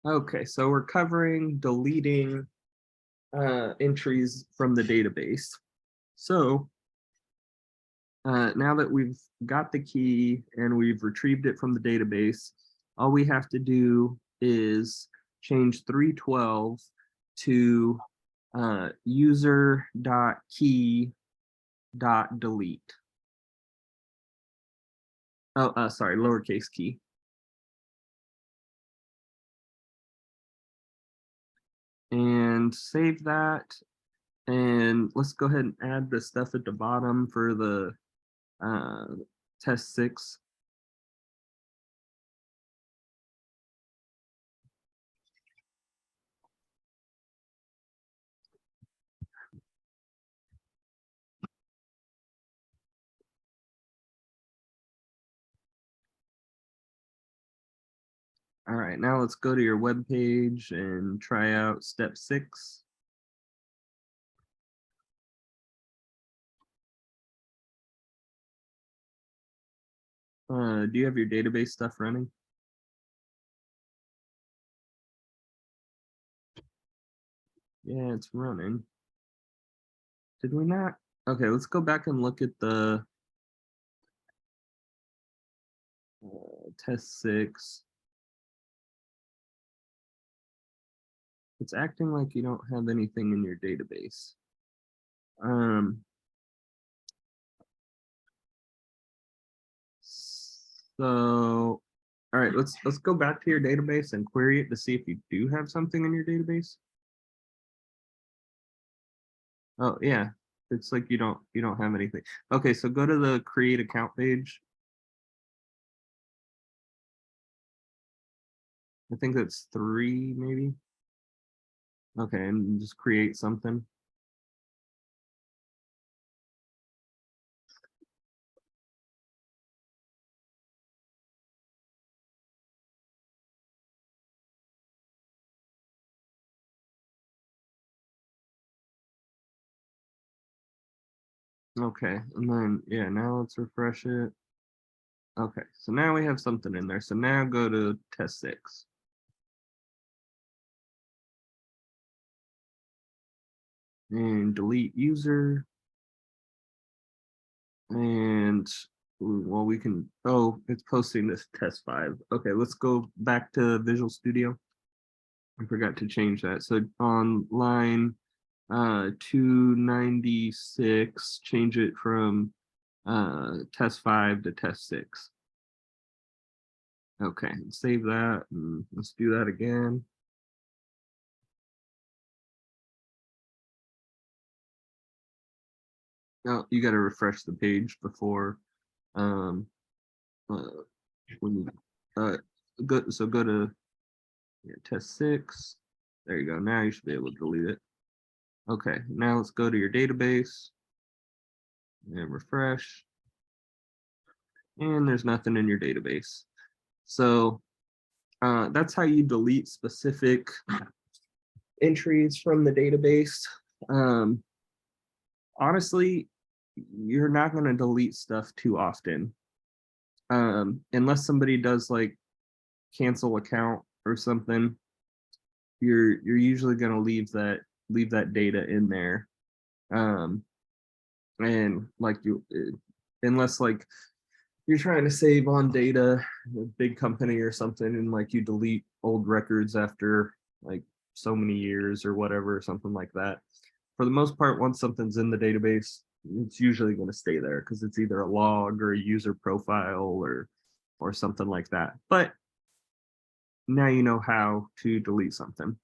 Okay, so we're covering deleting entries from the database. So now that we've got the key and we've retrieved it from the database, all we have to do is change 312 to user.key.delete. Oh, sorry, lowercase key. And save that. And let's go ahead and add the stuff at the bottom for the test 6. All right, now let's go to your web page and try out step 6. Do you have your database stuff running? Yeah, it's running. Did we not? Okay, let's go back and look at the test 6. It's acting like you don't have anything in your database. So, all right, let's go back to your database and query it to see if you do have something in your database. Oh yeah, it's like you don't have anything. Okay, so go to the create account page. I think that's 3 maybe. Okay, and just create something. Okay, and then yeah, now let's refresh it. Okay, so now we have something in there. So now go to test 6. And delete user. And well, we can, oh, it's posting this test 5. Okay, let's go back to Visual Studio. I forgot to change that. So on line 296, change it from test 5 to test 6. Okay, save that and let's do that again. Oh, you got to refresh the page before when you go to test 6. There you go. Now you should be able to delete it. Okay, now let's go to your database and refresh. And there's nothing in your database. So that's how you delete specific entries from the database. Honestly, you're not going to delete stuff too often unless somebody does like cancel account or something. You're usually going to leave that data in there, and like unless like you're trying to save on data, a big company or something, and like you delete old records after like so many years or whatever, something like that. For the most part, once something's in the database, it's usually going to stay there because it's either a log or a user profile or something like that. But now you know how to delete something.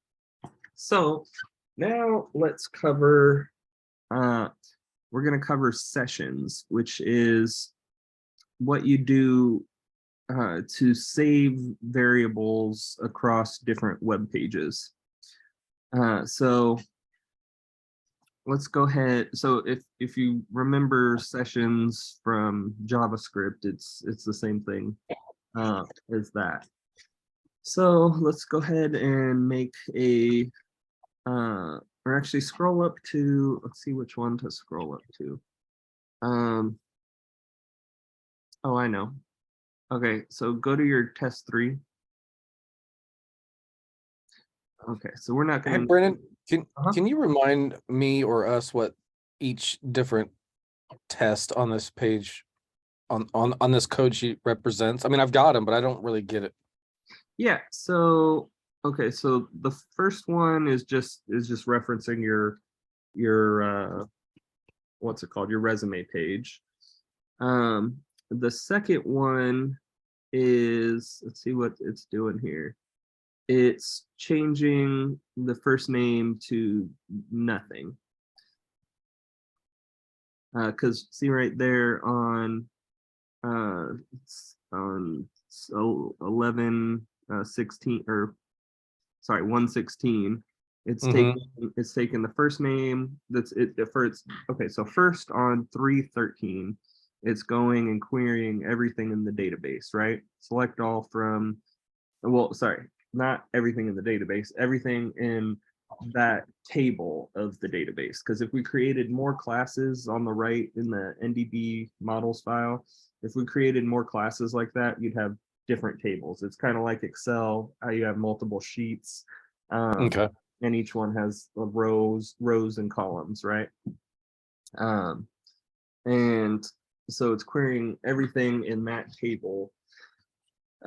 So now let's cover, we're going to cover sessions, which is what you do to save variables across different web pages. So let's go ahead. So if you remember sessions from JavaScript, it's the same thing as that. So let's go ahead and make a or actually scroll up to, let's see which one to scroll up to. Oh, I know. Okay, so go to your test 3. Okay, so we're not Hey, going Brennan, to. can you remind me or us what each different test on this page on this code sheet represents? I mean, I've got them, but I don't really get it. Yeah, so okay, so the first one is just referencing your what's it called? Your resume page. The second one is, let's see what it's doing here. It's changing the first name to nothing. Because see right there uh on 11 16 or sorry 116, it's taking Mm-hmm. the first name that's it for its okay, so first on 313 it's going and querying everything in the database, right? Select all from, well, sorry, not everything in the database, everything in that table of the database. Because if we created more classes on the right in the NDB models file, if we created more classes like that, you'd have different tables. It's kind of like Excel, how you have multiple sheets, Okay. and each one has rows and columns, right? Um, and so it's querying everything in that table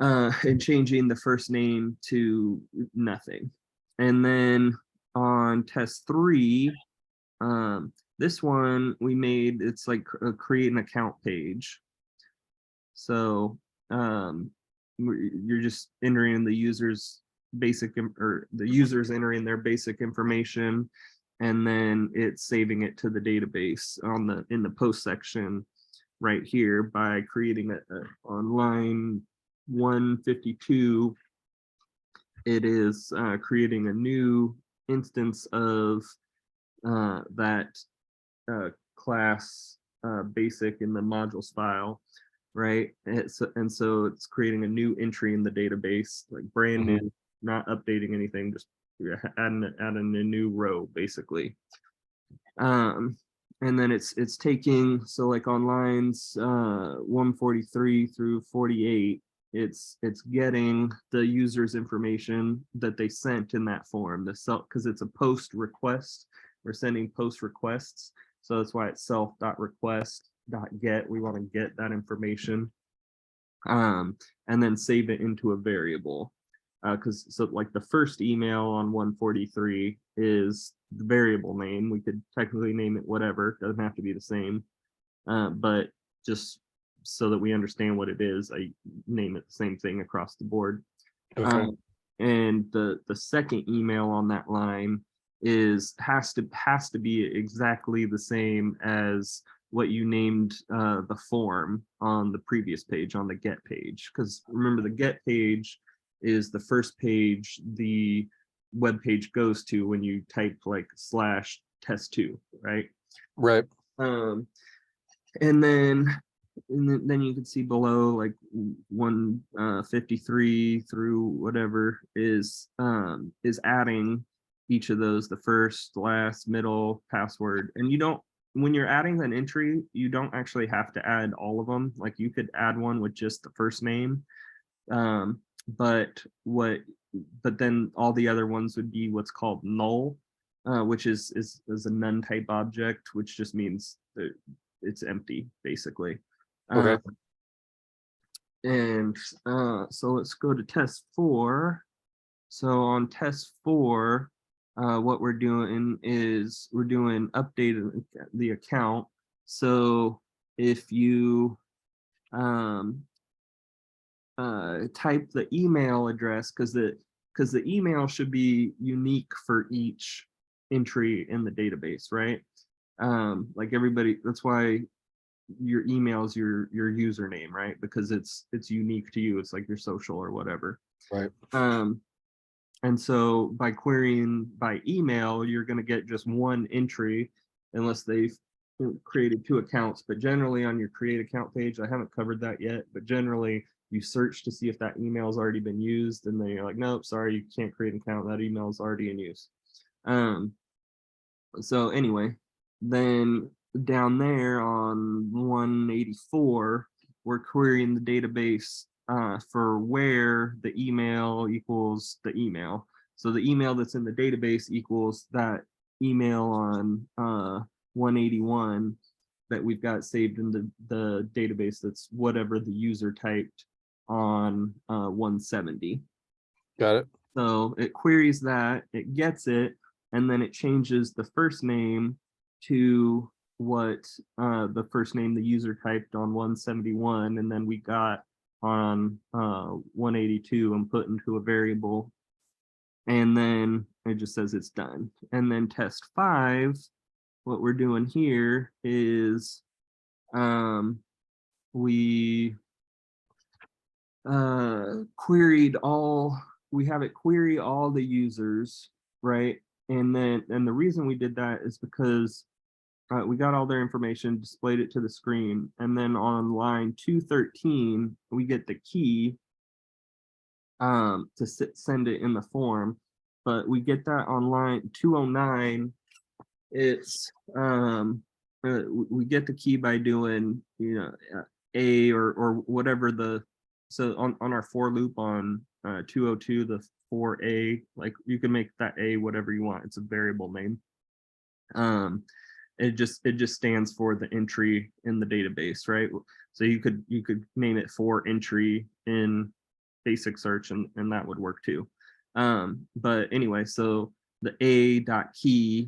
and changing the first name to nothing. And then on test 3, this one we made, it's like create an account page. So you're just entering the user's basic or the user's entering their basic information, and then it's saving it to the database on the in the post section right here by creating on line 152. It is creating a new instance of that class basic in the modules file, right? And so it's creating a new entry in the database, like brand Mm-hmm. new, not updating anything, just adding a new row basically. Um, and then it's taking, so like on lines 143 through 48, it's getting the user's information that they sent in that form, the self, because it's a post request. We're sending post requests, so that's why it's self.request.get. We want to get that information, and then save it into a variable. Because so like the first email on 143 is the variable name. We could technically name it whatever, doesn't have to be the same, but just so that we understand what it is, I name it the same thing across the board. Okay. And the second email on that line is has to be exactly the same as what you named the form on the previous page, on the get page. Because remember, the get page is the first page the web page goes to when you type like /test2, right? Right. Um, and then you can see below like 153 through whatever is adding each of those, the first, last, middle, password. And you don't, when you're adding an entry, you don't actually have to add all of them. Like you could add one with just the first name, um but what but then all the other ones would be what's called null, which is a none type object, which just means that it's empty basically. Okay. And so let's go to test 4. So on test 4, what we're doing is we're doing updating the account. So if you um, type the email address, because the email should be unique for each entry in the database, right? Like everybody, that's why your email is your username, right? Because it's unique to you. It's like your social or whatever. Right. And so by querying by email, you're going to get just one entry unless they've created 2 accounts. But generally on your create account page, I haven't covered that yet, but generally you search to see if that email has already been used, and then you're like, nope, sorry, you can't create an account. That email is already in use. So anyway, then down there on 184, we're querying the database for where the email equals the email. So the email that's in the database equals that email on 181 that we've got saved in the database, that's whatever the user typed on 170. Got it. So it queries that, it gets it, and then it changes the first name to what the first name the user typed on 171, and then we got on 182 and put into a variable. And then it just says it's done. And then test 5, what we're doing here is we queried all, we have it query all the users, right? And the reason we did that is because we got all their information, displayed it to the screen, and then on line 213 we get the key to send it in the form, but we get that on line 209. It's we get the key by doing, you know, a or whatever the, so on our for loop on 202, the for a, like you can make that a whatever you want, it's a variable name. It just stands for the entry in the database, right? So you could name it for entry in basic search, and that would work too. But anyway, so the a.key.url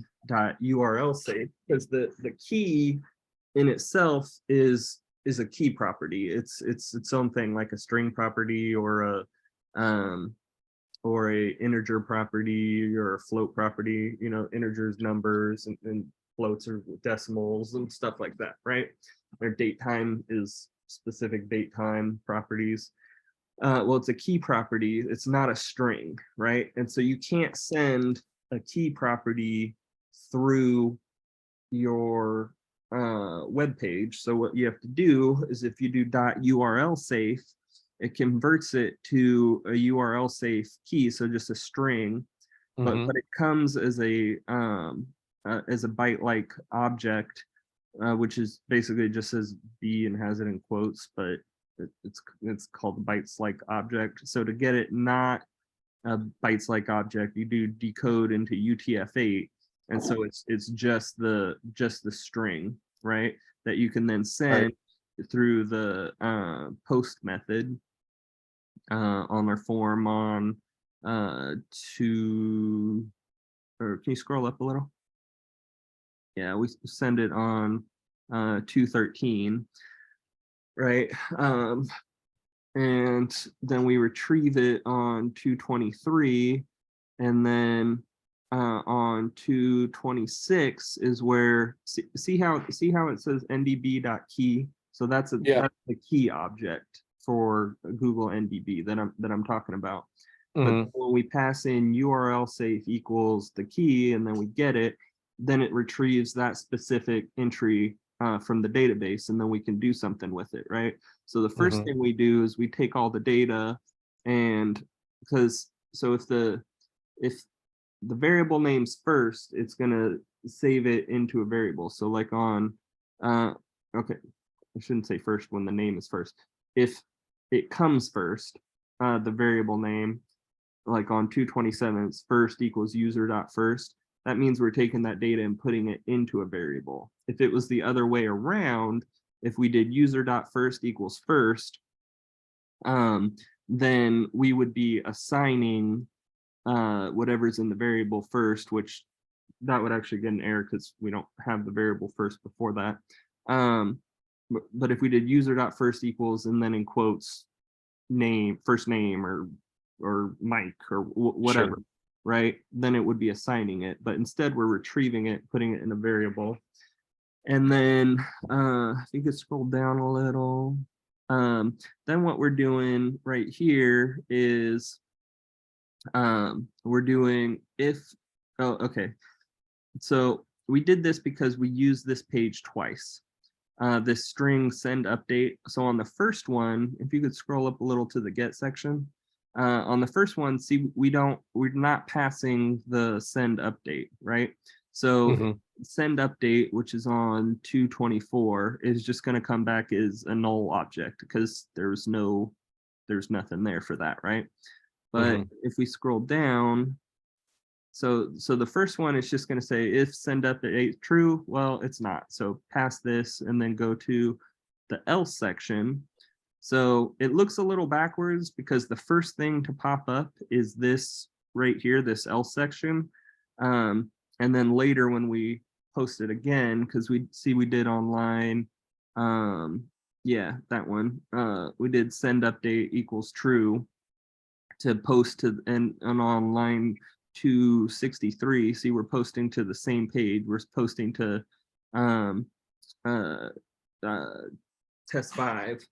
safe, because the key in itself is a key property. It's its own thing, like a string property or a integer property or a float property. You know, integers, numbers, and floats or decimals and stuff like that, right? Or date time is specific date time properties. Well, it's a key property, it's not a string, right? And so you can't send a key property through your web page. So what you have to do is, if you do .url safe, it converts it to a URL safe key, so just a string, but it comes as a byte-like object, which is basically just says B and has it in quotes, but it's called bytes-like object. So to get it not a bytes-like object, you do decode into UTF-8, and so it's just the string, right? That you can then send through the post method on our form on to, or can you scroll up a little? Yeah, we send it on 213, right? And then we retrieve it on 223, and then on 226 is where, see how it says ndb.key. So that's that's the key object for Google NDB that I'm talking about. But when we pass in URL safe equals the key, and then we get it, then it retrieves that specific entry from the database, and then we can do something with it, right? So the first thing we do is we take all the data, and because, so if the variable name's first, it's gonna save it into a variable. So like on okay, I shouldn't say first when the name is first. If it comes first, the variable name, like on 227, it's first equals user.first. That means we're taking that data and putting it into a variable. If it was the other way around, if we did user.first equals first, then we would be assigning whatever's in the variable first, which that would actually get an error because we don't have the variable first before that. But if we did user.first equals, and then in quotes, name, first name, or Mike, or whatever, right? Then it would be assigning it, but instead we're retrieving it, putting it in a variable. And then I think it's scrolled down a little. Then what we're doing right here is we're doing if, oh, okay. So we did this because we used this page twice. This string send update. So on the first one, if you could scroll up a little to the get section, on the first one, see, we're not passing the send update, right? So send update, which is on 224, is just going to come back as a null object because there's nothing there for that, right? But if we scroll down, So the first one is just going to say if send update true. Well, it's not. So pass this and then go to the else section. So it looks a little backwards because the first thing to pop up is this right here, this else section. And then later when we post it again, because we did online, yeah, that one, we did send update equals true to post to and on line 263. See, we're posting to the same page. We're posting to um, uh, test 5.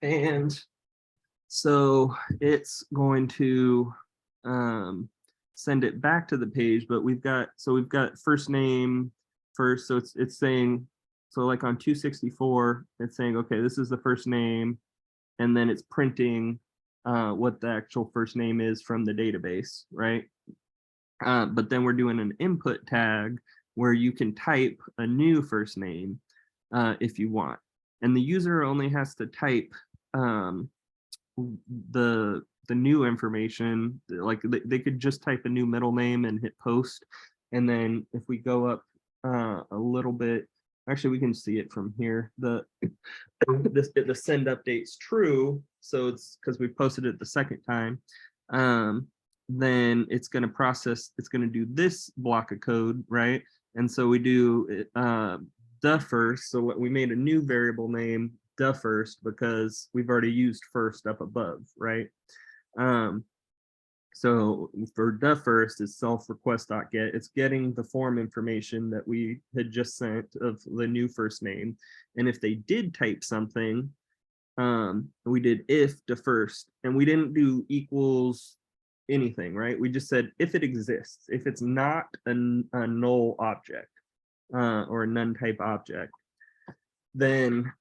And so it's going to send it back to the page, but we've got first name first. So it's saying, so like on 264, it's saying, okay, this is the first name. And then it's printing what the actual first name is from the database, right? But then we're doing an input tag where you can type a new first name if you want. And the user only has to type the new information. Like they could just type a new middle name and hit post. And then if we go up a little bit, actually we can see it from here. The send update's true, so it's because we posted it the second time. Then it's going to process, it's going to do this block of code, right? And so we do the first. So what we made a new variable name the first because we've already used first up above, right? So for the first is self request.get. It's getting the form information that we had just sent of the new first name. And if they did type something, we did if the first, and we didn't do equals anything, right? We just said if it exists, if it's not a null object or a none type object, then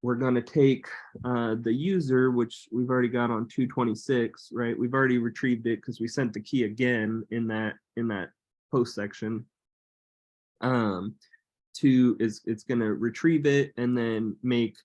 we're going to take the user, which we've already got on 226, right? We've already retrieved it because we sent the key again in that post section. It's going to retrieve it and then make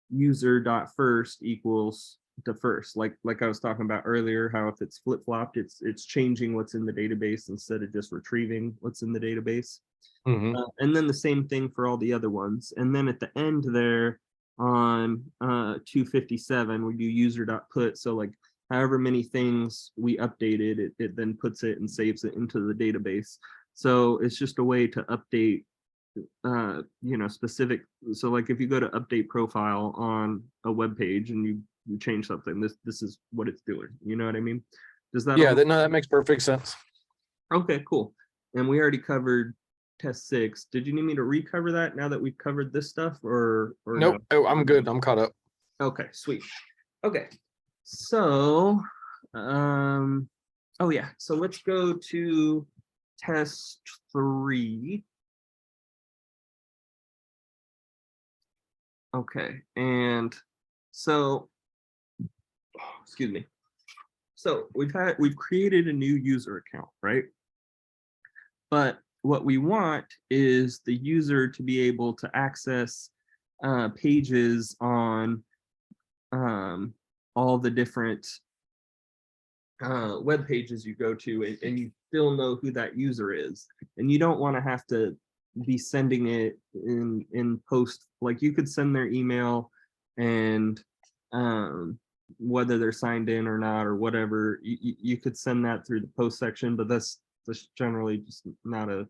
user.first equals the first, like I was talking about earlier, how if it's flip-flopped, it's changing what's in the database instead of just retrieving what's in the database. And then the same thing for all the other ones. And then at the end there on 257, we do user.put. So like however many things we updated, it then puts it and saves it into the database. So it's just a way to update specific. So like if you go to update profile on a web page and you change something, this is what it's doing. You know what I mean? Does that? Yeah, that makes perfect sense. Okay, cool. And we already covered test 6. Did you need me to recover that now that we've covered this stuff, or nope? No? Oh, I'm good. I'm caught up. Okay, sweet. Okay, so oh yeah, so let's go to test 3. Okay, and so excuse me. So we've created a new user account, right? But what we want is the user to be able to access pages on all the different web pages you go to, and you still know who that user is. And you don't want to have to be sending it in post. Like you could send their email and whether they're signed in or not or whatever, you could send that through the post section, but that's generally just not a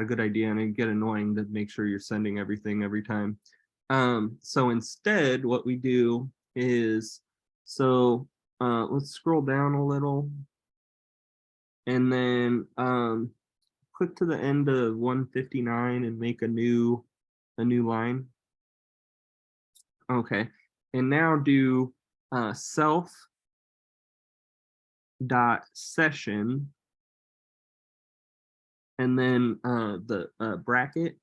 good idea, and it get annoying to make sure you're sending everything every time. So instead what we do is, so let's scroll down a little and then click to the end of 159 and make a new line. Okay, and now do self dot session and then the bracket.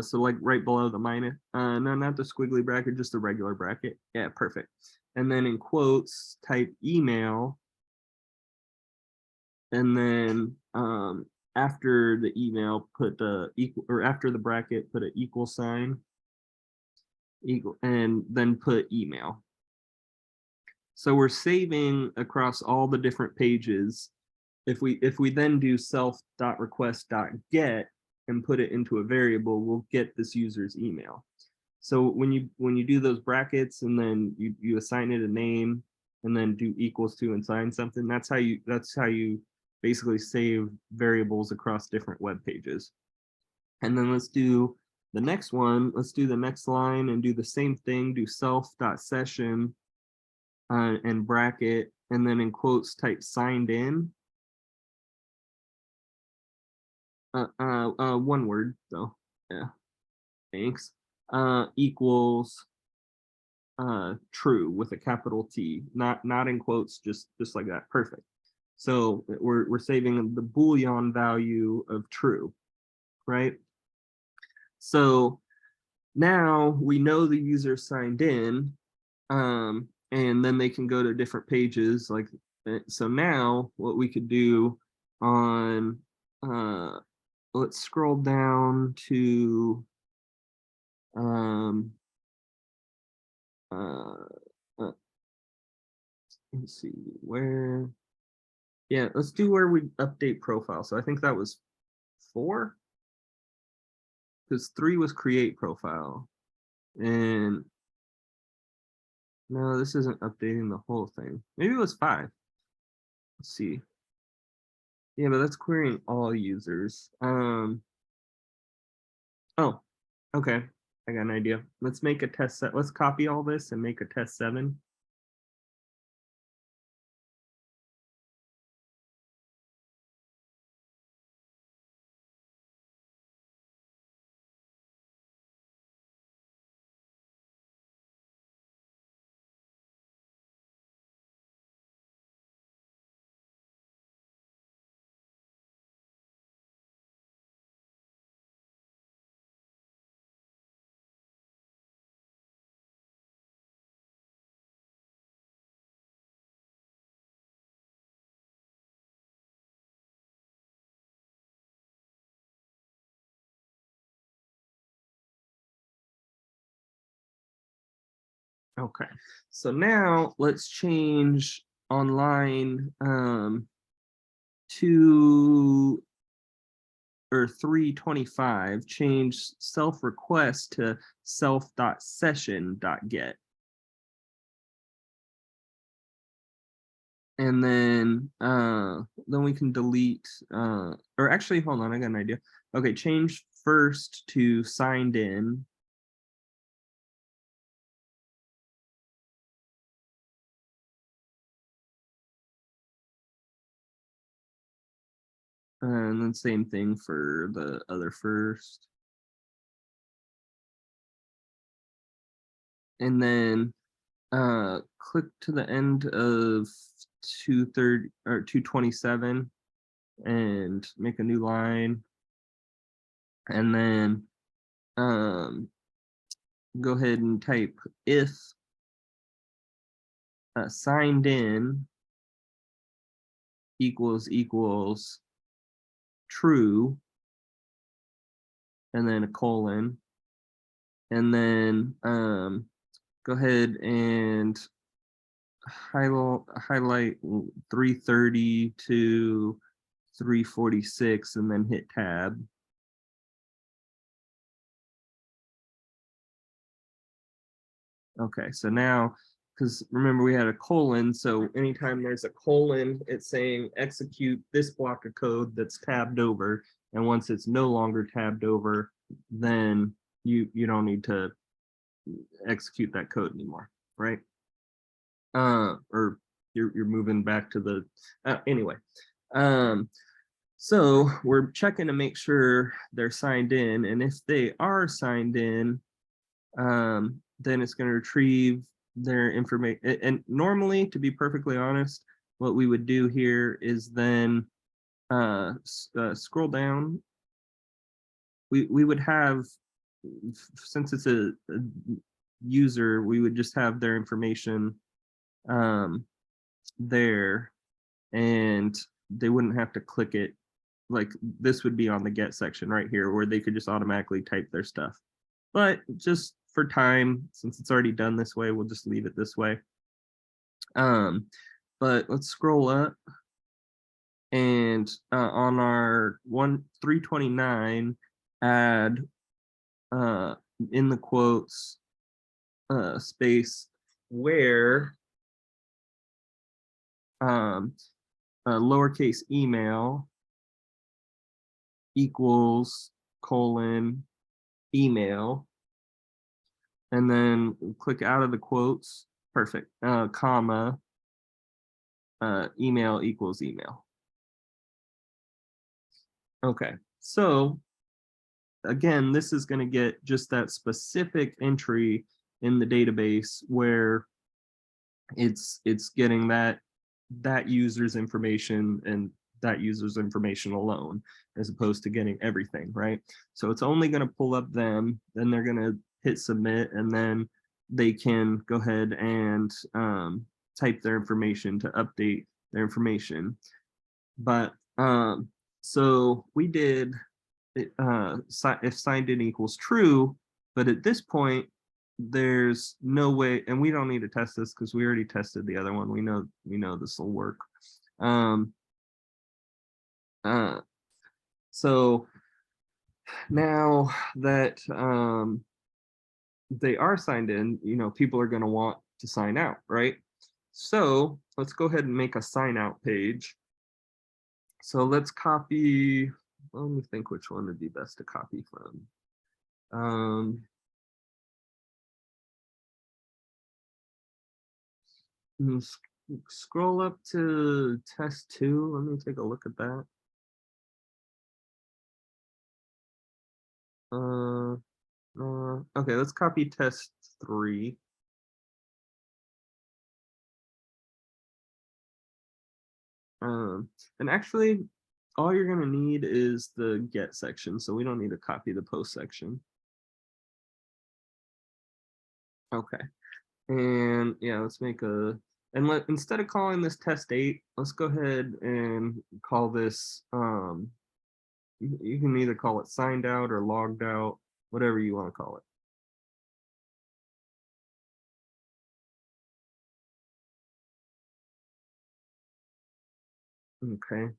So like right below the minus, no, not the squiggly bracket, just the regular bracket. Yeah, perfect. And then in quotes, type email. And then after the email, put the equal, or after the bracket, put an equal sign, equal, and then put email. So we're saving across all the different pages. If we then do self.request.get and put it into a variable, we'll get this user's email. So when you do those brackets and then you assign it a name and then do equals to and sign something, that's how you basically save variables across different web pages. And then let's do the next one. Let's do the next line and do the same thing. Do self.session and bracket, and then in quotes type signed in. One word though. Yeah. Thanks. Equals true with a capital T, not in quotes, just like that. Perfect. So we're saving the Boolean value of true, right? So now we know the user signed in, and then they can go to different pages. Like, so now what we could do on, let's scroll down to, let's see where, yeah, let's do where we update profile. So I think that was 4, because 3 was create profile. And no, this isn't updating the whole thing. Maybe it was 5. Let's see. Yeah, but that's querying all users. Oh, okay. I got an idea. Let's make a test set. Let's copy all this and make a test 7. Okay, so now let's change online 2 or 325, change self request to self.session.get. And then we can delete, or actually, hold on, I got an idea. Okay, change first to signed in. And then same thing for the other first. And then click to the end of 230 or 227 and make a new line. And then go ahead and type if signed in equals true, and then a colon, and then go ahead and highlight 330 to 346 and then hit tab. Okay, so now, because remember we had a colon, so anytime there's a colon, it's saying execute this block of code that's tabbed over, and once it's no longer tabbed over, then you don't need to execute that code anymore, right? Or you're moving back to the anyway. So we're checking to make sure they're signed in, and if they are signed in, then it's going to retrieve their information. And normally, to be perfectly honest, what we would do here is then scroll down. We would have, since it's a user, we would just have their information there, and they wouldn't have to click it. Like this would be on the get section right here where they could just automatically type their stuff. But just for time, since it's already done this way, we'll just leave it this way. But let's scroll up, and on our 329, add in the quotes space where lowercase email equals colon email, and then click out of the quotes. Perfect. Comma email equals email. Okay, so again, this is going to get just that specific entry in the database where it's getting that user's information and that user's information alone, as opposed to getting everything, right? So it's only going to pull up them, then they're going to hit submit, and then they can go ahead and type their information to update their information. But so we did if signed in equals true, but at this point there's no way, and we don't need to test this because we already tested the other one. We know this will work. So now that they are signed in, people are going to want to sign out, right? So let's go ahead and make a sign out page. So let's copy, let me think which one would be best to copy from. Scroll up to test 2. Let me take a look at that. Okay, let's copy test 3. And actually, all you're going to need is the get section, so we don't need to copy the post section. Okay, and yeah, let's make a, and instead of calling this test 8, let's go ahead and call this, you can either call it signed out or logged out, whatever you want to call it. Okay,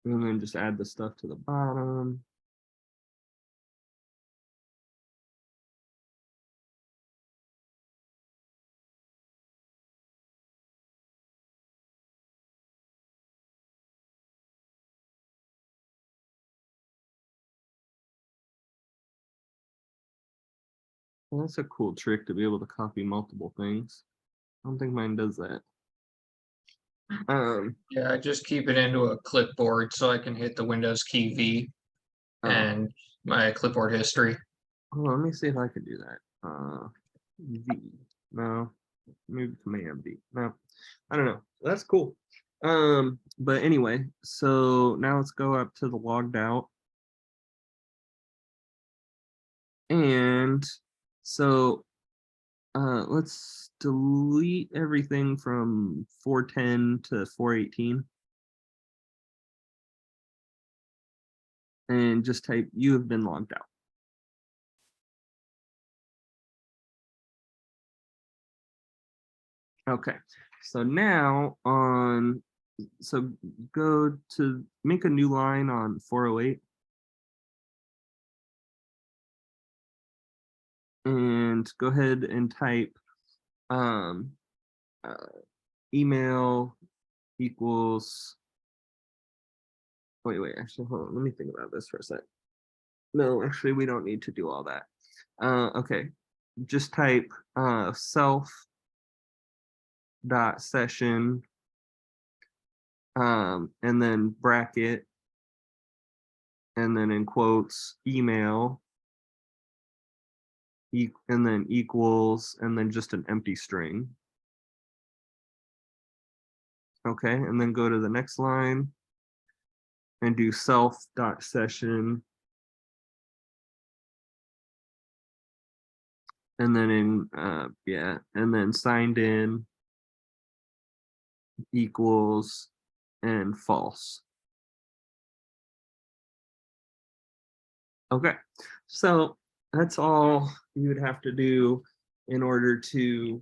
and then just add the stuff to the bottom. Well, that's a cool trick to be able to copy multiple things. I don't think mine does that. Yeah, I just keep it into a clipboard so I can hit the Windows key V and my clipboard history. Oh, let me see if I could do that. V. No, maybe Command V. No, I don't know. That's cool. But anyway, so now let's go up to the logged out. And so let's delete everything from 410 to 418. And just type you have been logged out. Okay, so now so go to make a new line on 408. And go ahead and type email equals, wait, actually, hold on, let me think about this for a sec. No, actually, we don't need to do all that. Okay, just type self.session and then bracket, and then in quotes, email, and then equals, and then just an empty string. Okay, and then go to the next line and do self.session. And then in, yeah, and then signed in equals and false. Okay, so that's all you would have to do in order to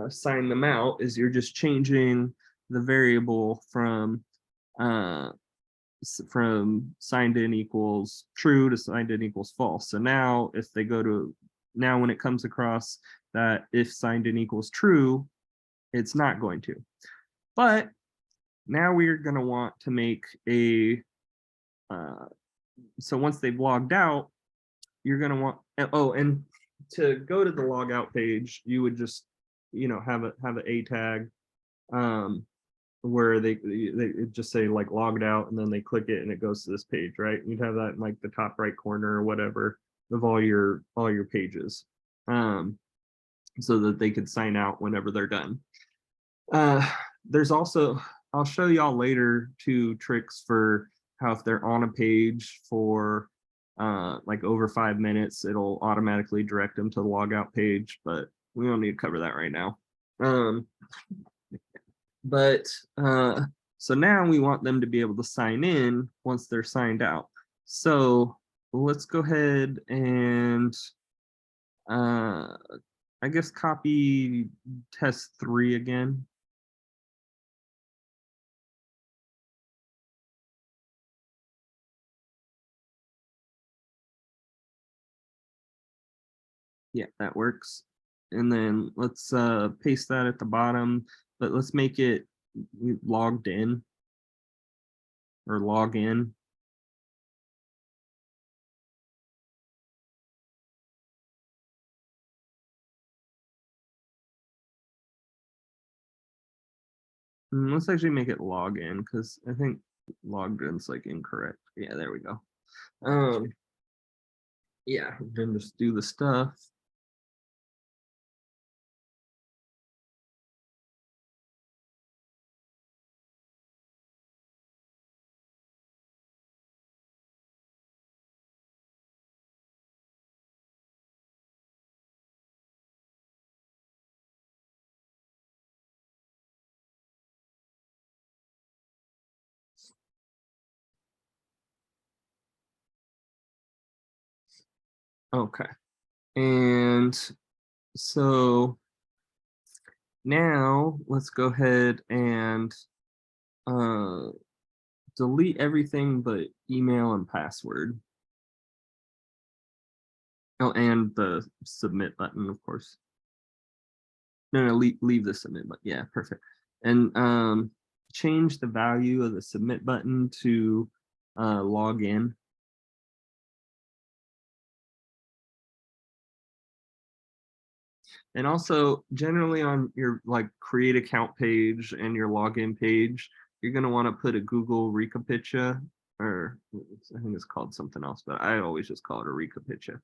sign them out is you're just changing the variable from signed in equals true to signed in equals false. So now if they go to, now when it comes across that if signed in equals true, it's not going to. But now we're going to want to make a, so once they've logged out, you're going to want, oh, and to go to the logout page, you would just, have an A tag, where they just say like logged out, and then they click it and it goes to this page, right? You'd have that in like the top right corner or whatever of all your pages, so that they could sign out whenever they're done. There's also, I'll show y'all later, 2 tricks for how if they're on a page for like over 5 minutes, it'll automatically direct them to the logout page, but we don't need to cover that right now. But so now we want them to be able to sign in once they're signed out. So let's go ahead and I guess copy test 3 again. Yeah, that works. And then let's paste that at the bottom, but let's make it logged in or log in. Let's actually make it log in, because I think logged in's like incorrect. Yeah, there we go. Yeah, then just do the stuff. Okay, and so now let's go ahead and delete everything but email and password. Oh, and the submit button, of course. No, leave the submit button. Yeah, perfect. And change the value of the submit button to log in. And also, generally on your like create account page and your login page, you're going to want to put a Google recaptcha, or I think it's called something else, but I always just call it a recaptcha.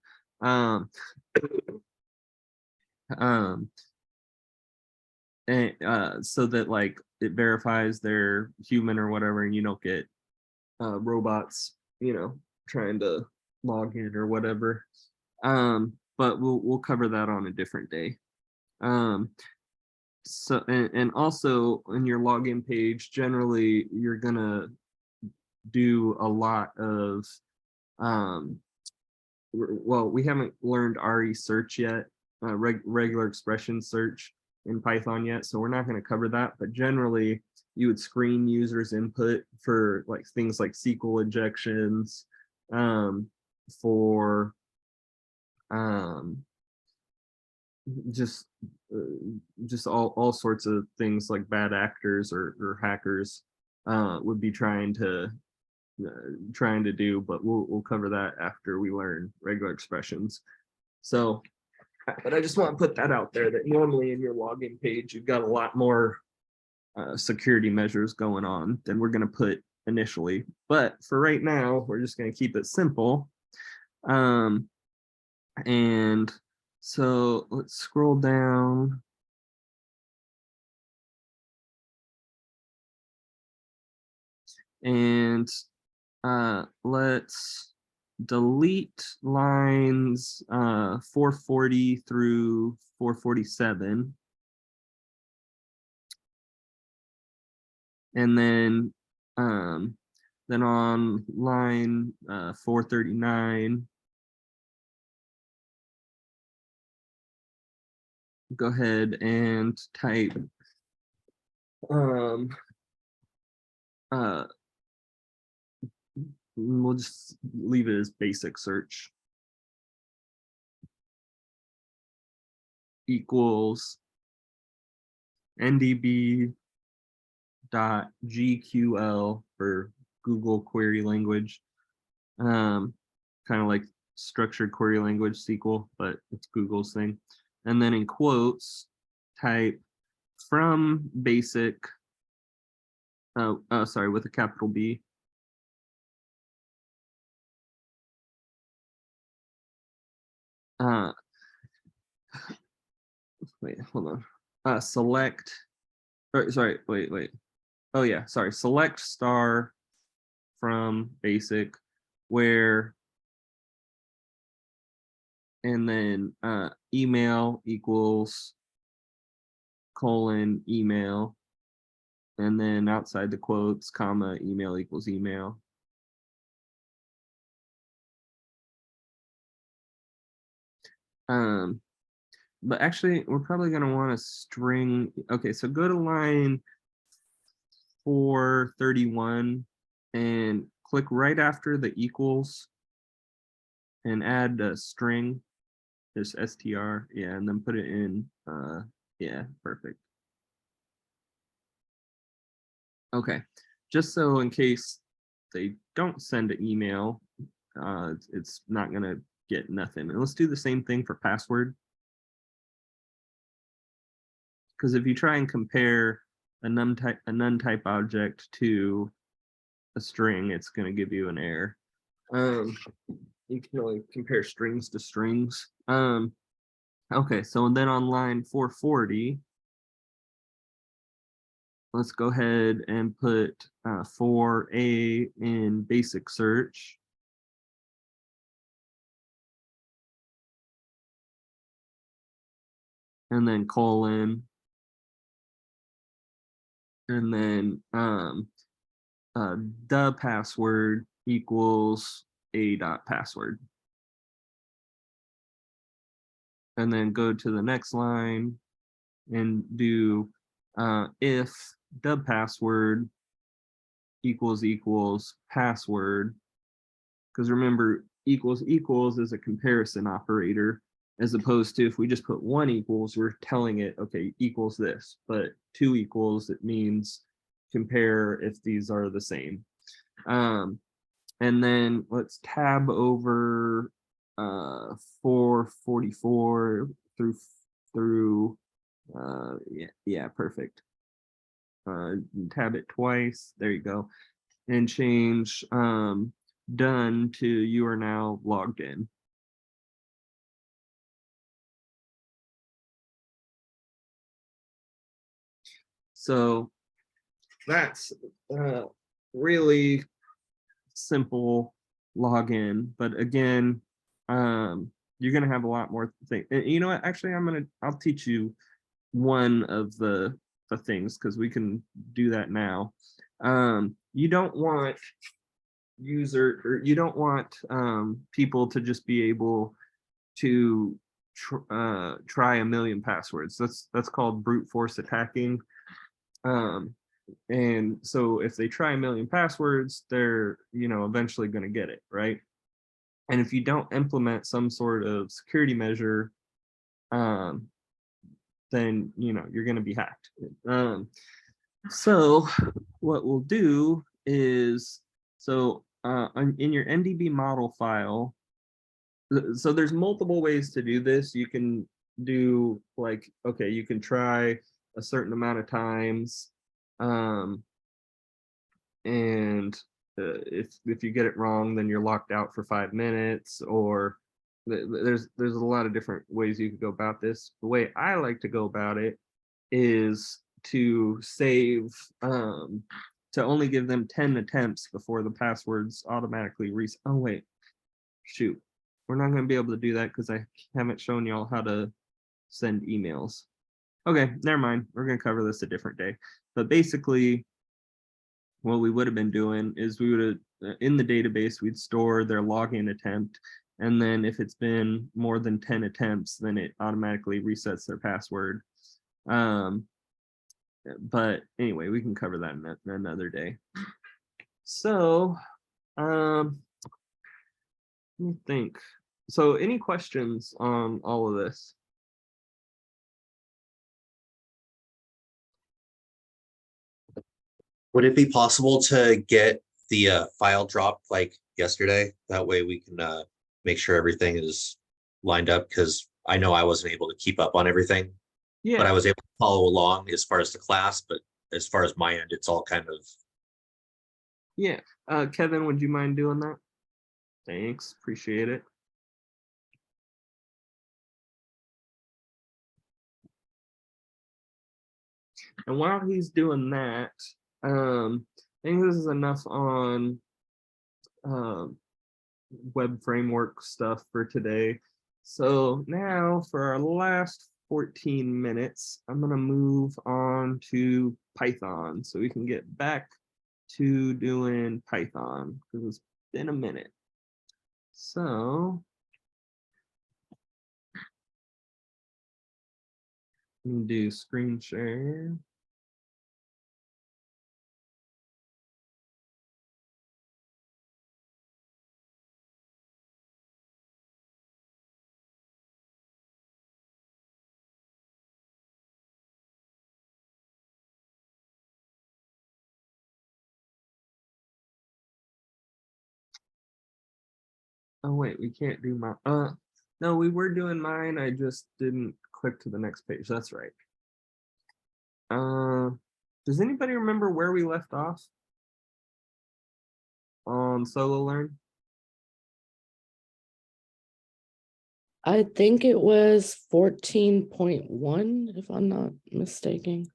And so that like it verifies they're human or whatever, and you don't get robots, trying to log in or whatever. But we'll cover that on a different day. So and also in your login page, generally you're gonna do a lot of well, we haven't learned RE search yet, regular expression search in Python yet, so we're not going to cover that. But generally, you would screen users' input for like things like SQL injections, for just all sorts of things like bad actors or hackers would be trying to do, but we'll cover that after we learn regular expressions. So, but I just want to put that out there that normally in your login page, you've got a lot more security measures going on than we're going to put initially. But for right now, we're just going to keep it simple. And so let's scroll down. And let's delete lines 440 through 447. And then on line 439, go ahead and type we'll just leave it as basic search equals ndb.gql for Google query language, kind of like structured query language SQL, but it's Google's thing. And then in quotes, type from basic, sorry, with a capital B, wait, hold on. Select, or, sorry, wait. Oh yeah, sorry. Select star from basic where, and then email equals colon email, and then outside the quotes, comma, email equals email. But actually, we're probably going to want a string. Okay, so go to line 431 and click right after the equals and add a string. There's str, yeah, and then put it in. Yeah, perfect. Okay, just so in case they don't send an email, it's not going to get nothing. And let's do the same thing for password. Because if you try and compare a num type object to a string, it's going to give you an error. You can only compare strings to strings. Okay, so then on line 440, let's go ahead and put 4a in basic search. And then colon. And then the password equals a.password. And then go to the next line and do if the password equals password, because remember equals is a comparison operator, as opposed to if we just put 1 equals, we're telling it, okay, equals this, but 2 equals, it means compare if these are the same. And then let's tab over 444 through yeah, perfect. Tab it twice, there you go, and change done to you are now logged in. So that's really simple login, but again, you're gonna have a lot more things. You know what? Actually, I'll teach you one of the things because we can do that now. You don't want people to just be able to try a million passwords. That's called brute force attacking. And so if they try a million passwords, they're eventually going to get it, right? And if you don't implement some sort of security measure, then you're going to be hacked. So what we'll do is, so in your NDB model file, so there's multiple ways to do this. You can do like, okay, you can try a certain amount of times, and if you get it wrong, then you're locked out for 5 minutes, or there's a lot of different ways you could go about this. The way I like to go about it is to save, to only give them 10 attempts before the passwords automatically reset. Oh wait, shoot, we're not going to be able to do that because I haven't shown y'all how to send emails. Okay, never mind. We're going to cover this a different day. But basically, what we would have been doing is we would have, in the database, we'd store their login attempt, And then if it's been more than 10 attempts, then it automatically resets their password. But anyway, we can cover that in another day. So, let me think. So any questions on all of this? Would it be possible to get the file dropped like yesterday? That way we can make sure everything is lined up, because I know I wasn't able to keep up on everything, but I Yeah, was able to follow along as far as the class, but as far as my end, it's all kind of. yeah. Kevin, would you mind doing that? Thanks, appreciate it. And while he's doing that, I think this is enough on web framework stuff for today. So now for our last 14 minutes, I'm going to move on to Python so we can get back to doing Python because it's been a minute. So let me do screen share. Oh wait, we can't do my no, we were doing mine. I just didn't click to the next page. That's right. Does anybody remember where we left off on Sololearn? I think it was 14.1, if I'm not mistaken.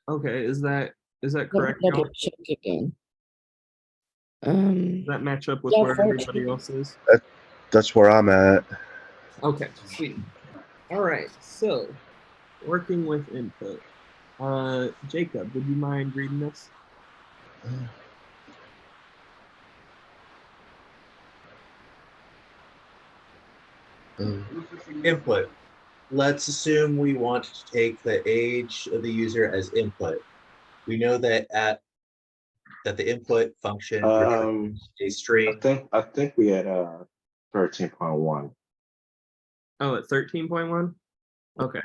Okay, is that Let me correct, y'all? double check again. Does that match up with Yeah, where 14. everybody else is? That's where I'm at. Okay, sweet. All right, so working with input. Jacob, would you mind reading this? Input. Let's assume we want to take the age of the user as input. We know that the input function returns a string. I think we had 13.1. Oh, at 13.1? Okay.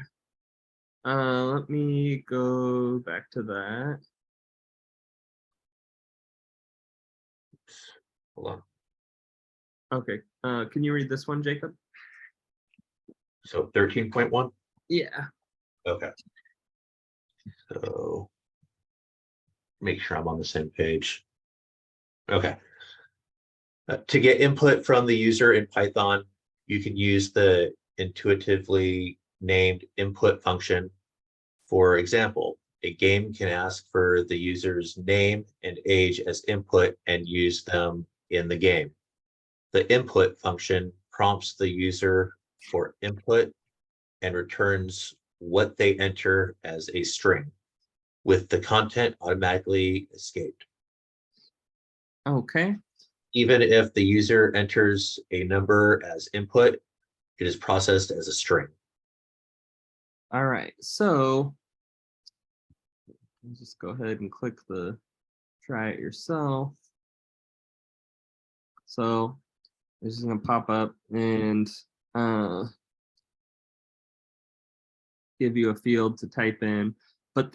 Let me go back to that. Hold on. Okay. Can you read this one, Jacob? So 13.1. Yeah. Okay. So make sure I'm on the same page. Okay. To get input from the user in Python, you can use the intuitively named input function. For example, a game can ask for the user's name and age as input and use them in the game. The input function prompts the user for input and returns what they enter as a string, with the content automatically escaped. Okay. Even if the user enters a number as input, it is processed as a string. All right. So just go ahead and click the try it yourself. So this is going to pop up and give you a field to type in. But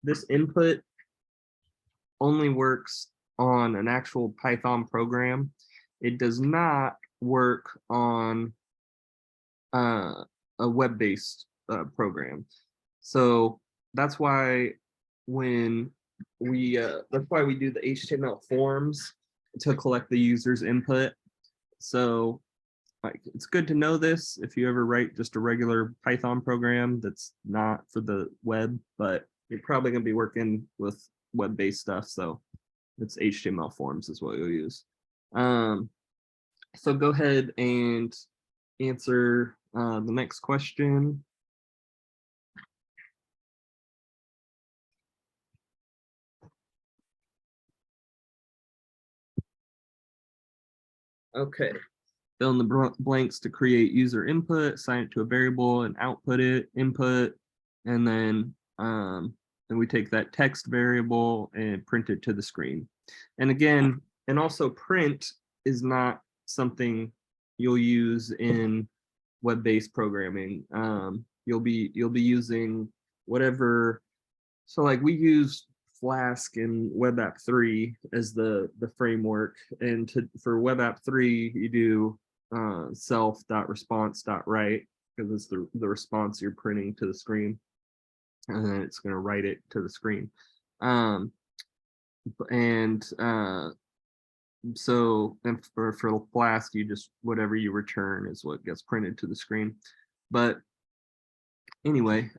this input only works on an actual Python program. It does not work on a web-based program. So that's why when that's why we do the HTML forms to collect the user's input. So like it's good to know this if you ever write just a regular Python program that's not for the web, but you're probably going to be working with web-based stuff. So it's HTML forms is what you'll use. So go ahead and answer the next question. Okay. Fill in the blanks to create user input, assign it to a variable and output it, input, and then we take that text variable and print it to the screen. And again, and also print is not something you'll use in web-based programming. You'll be using whatever. So like we use Flask and Web App 3 as the framework, and for Web App 3 you do self.response.write, because it's the response you're printing to the screen, and then it's going to write it to the screen. So and for Flask, you just whatever you return is what gets printed to the screen. But anyway,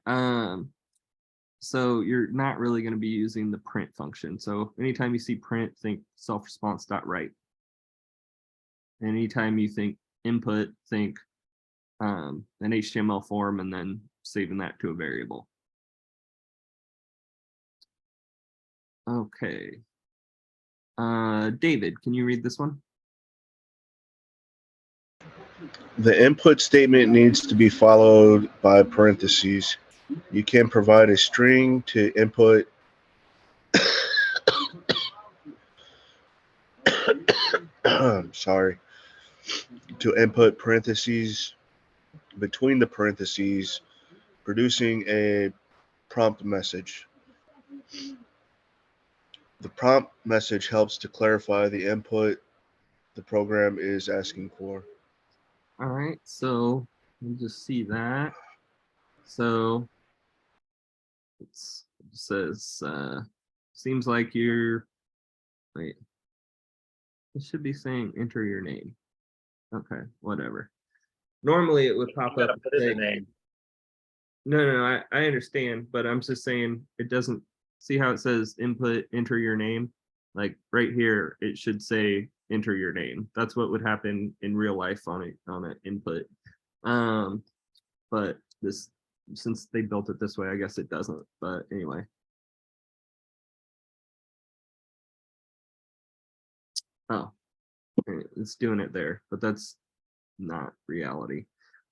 so you're not really going to be using the print function. So anytime you see print, think self-response.write. Anytime you think input, think an HTML form and then saving that to a variable. Okay. David, can you read this one? The input statement needs to be followed by parentheses. You can provide a string to input sorry, to input parentheses between the parentheses, producing a prompt message. The prompt message helps to clarify the input the program is asking for. All right, so we'll just see that. So it says, seems like you're, wait, it should be saying enter your name. Okay, whatever. Normally it would pop up. No, I understand, but I'm just saying it doesn't see how it says input, enter your name. Like right here, it should say enter your name. That's what would happen in real life on an input. But this, since they built it this way, I guess it doesn't. But anyway. Oh, it's doing it there, but that's not reality.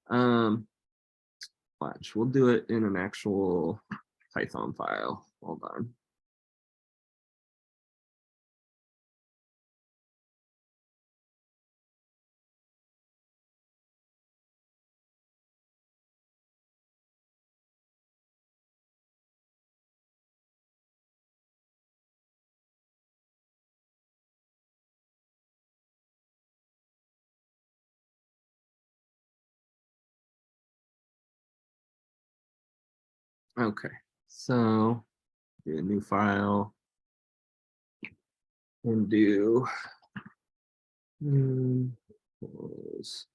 Watch, we'll do it in an actual Python file. Hold on. Okay, so do a new file and do close.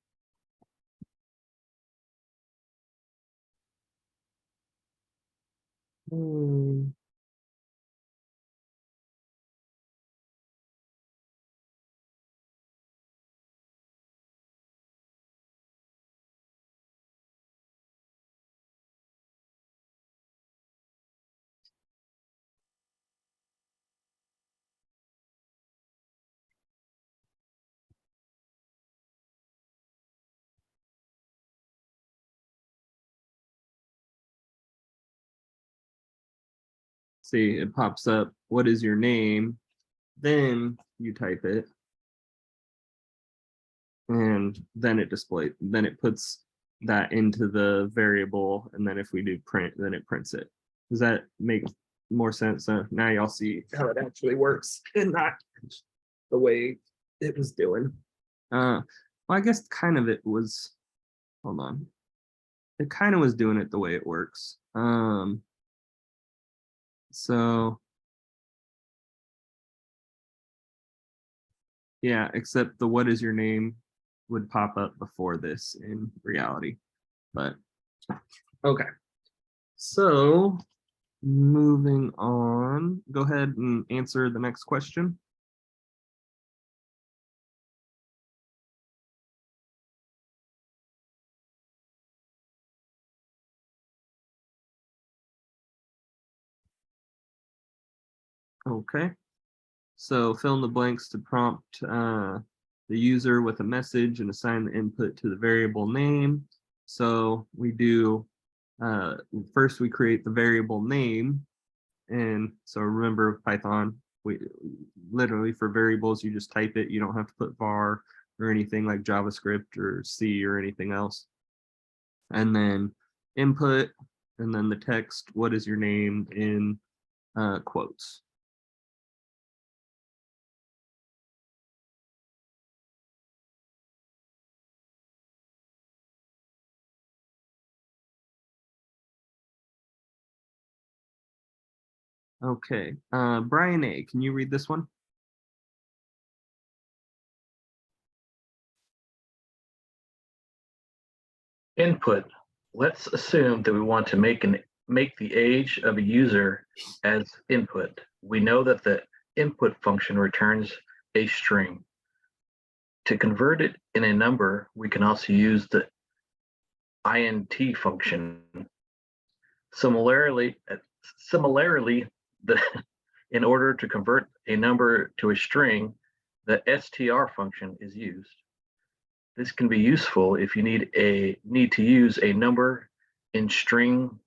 See, it pops up, what is your name? Then you type it. And then it displays, then it puts that into the variable. And then if we do print, then it prints it. Does that make more sense? Now y'all see how it actually works and not the way it was doing. Well, I guess kind of it was, hold on. It kind of was doing it the way it works. So yeah, except the what is your name would pop up before this in reality. But okay. So moving on, go ahead and answer the next question. Okay. So fill in the blanks to prompt the user with a message and assign the input to the variable name. So we do, first we create the variable name. And so remember Python, we literally for variables, you just type it. You don't have to put var or anything like JavaScript or C or anything else. And then input, and then the text, what is your name in quotes. Okay, Brian A., can you read this one? Input. Let's assume that we want to make the age of a user as input. We know that the input function returns a string. To convert it in a number, we can also use the int function. Similarly, in order to convert a number to a string, the str function is used. This can be useful if you need to use a number in string.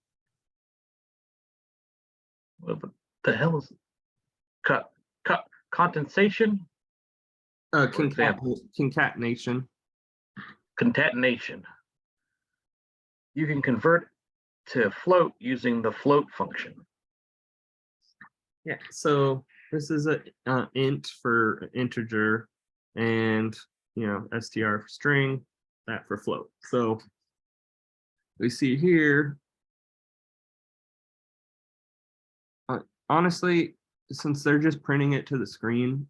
What the hell is concatenation? Concatenation. Concatenation. You can convert to float using the float function. Yeah, so this is a int for integer, and str for string, that for float. So we see here, honestly, since they're just printing it to the screen,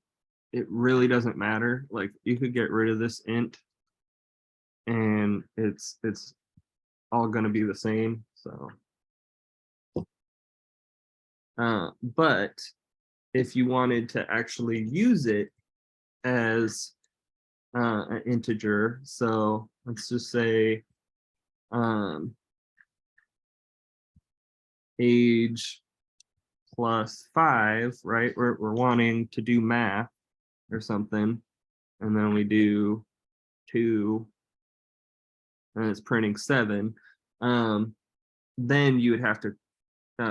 it really doesn't matter. Like you could get rid of this int and it's all going to be the same. So but if you wanted to actually use it as an integer, so let's just say age plus 5, right? We're wanting to do math or something, and then we do 2, and it's printing 7. Then you would have to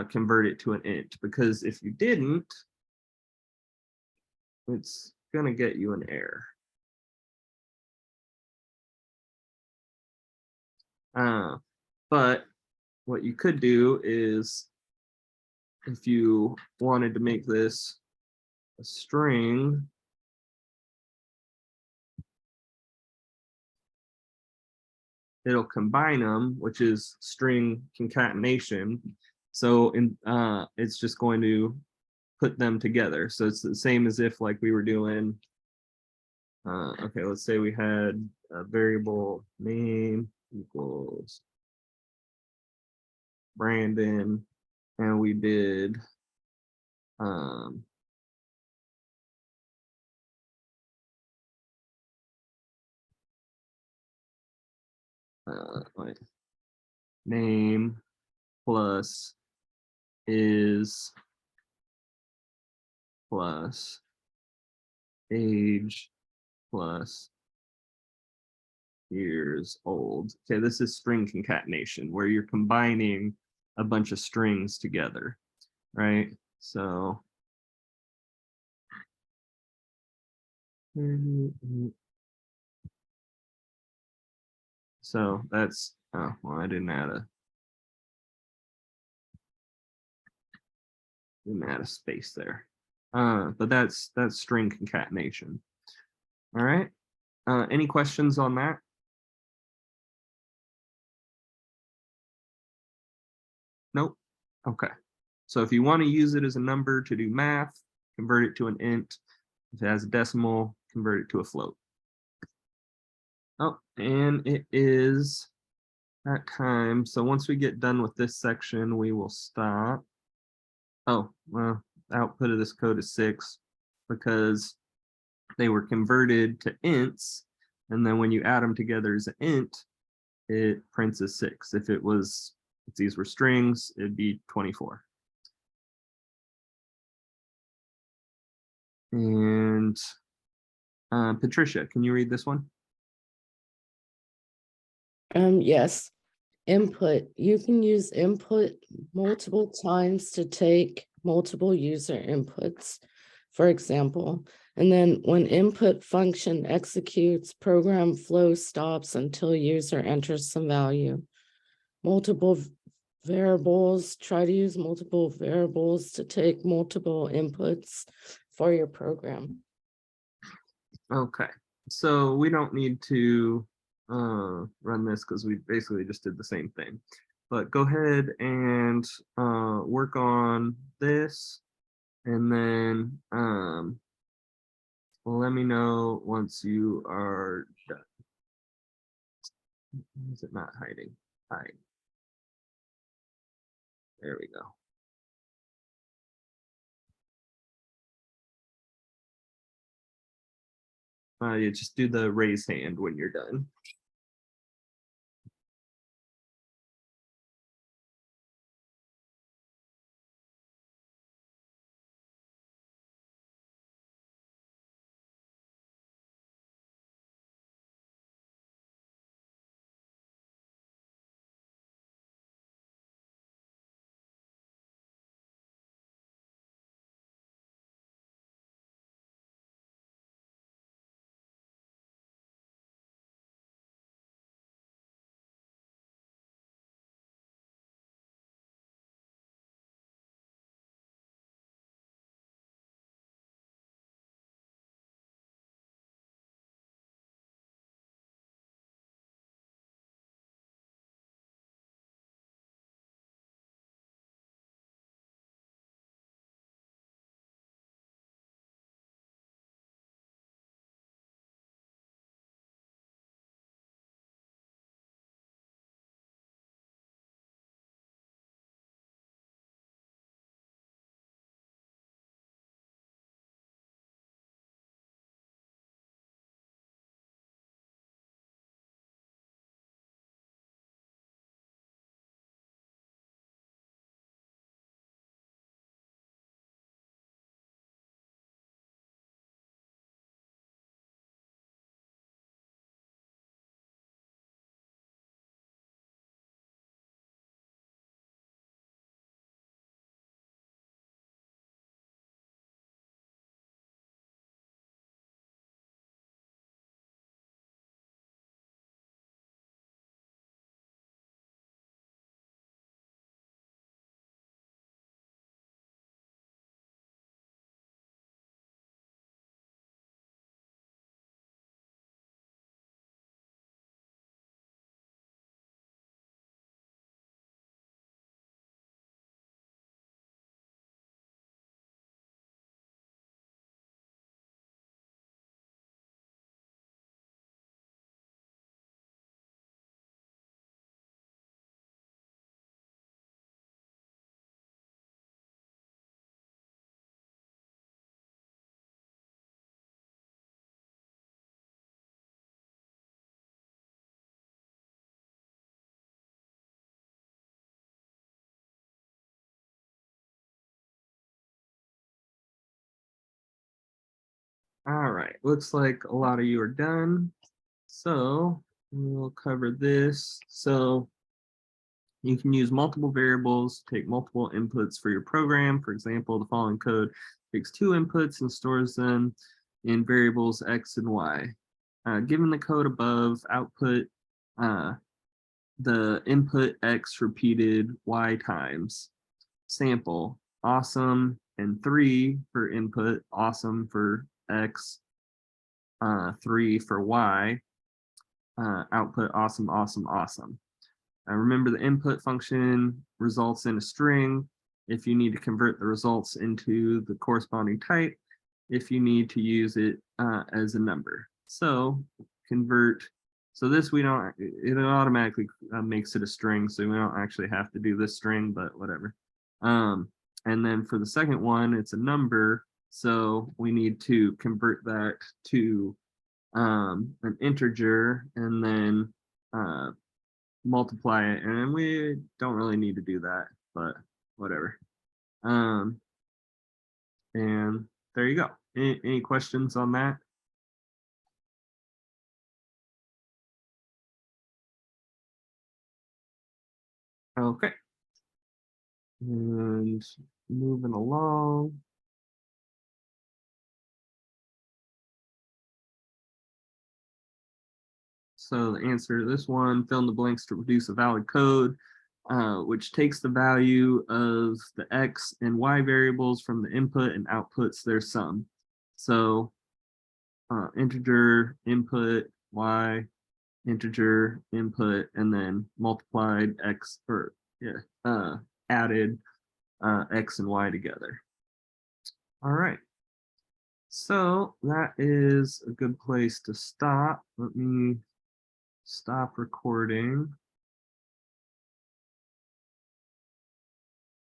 convert it to an int, because if you didn't, it's gonna get you an error. But what you could do is, if you wanted to make this a string, it'll combine them, which is string concatenation. So it's just going to put them together. So it's the same as if like we were doing, okay, let's say we had a variable name equals Brandon, and we did like name plus is plus age plus years old. Okay, this is string concatenation, where you're combining a bunch of strings together, right? So that's, oh, well, I didn't add a space there. But that's string concatenation. All right. Any questions on that? Nope. Okay. So if you want to use it as a number to do math, convert it to an int. If it has a decimal, convert it to a float. Oh, and it is that time. So once we get done with this section, we will stop. Oh, well, the output of this code is 6 because they were converted to ints. And then when you add them together as an int, it prints as 6. If these were strings, it'd be 24. And Patricia, can you read this one? Yes. Input. You can use input multiple times to take multiple user inputs, for example. And then when input function executes, program flow stops until user enters some value. Multiple variables. Try to use multiple variables to take multiple inputs for your program. Okay, so we don't need to run this because we basically just did the same thing. But go ahead and work on this, and then let me know once you are done. Is it not hiding? Hide. There we go. You just do the raise hand when you're done. All right, looks like a lot of you are done. So we'll cover this. So you can use multiple variables, take multiple inputs for your program. For example, the following code takes 2 inputs and stores them in variables X and Y. Given the code above, output the input X repeated Y times. Sample, awesome, and 3 for input, awesome for X, 3 for Y, output awesome, awesome, awesome. Remember the input function results in a string. If you need to convert the results into the corresponding type, if you need to use it as a number. So convert, so this we don't, it automatically makes it a string, so we don't actually have to do this string, but whatever. And then for the second one, it's a number, so we need to convert that to an integer and then multiply it, and we don't really need to do that, but whatever. And there you go. Any questions on that? Okay. And moving along. So the answer to this one, fill in the blanks to produce a valid code, which takes the value of the X and Y variables from the input and outputs their sum. So integer input, Y, integer input, and then multiplied X, or yeah, added X and Y together. All right. So that is a good place to stop. Let me stop recording.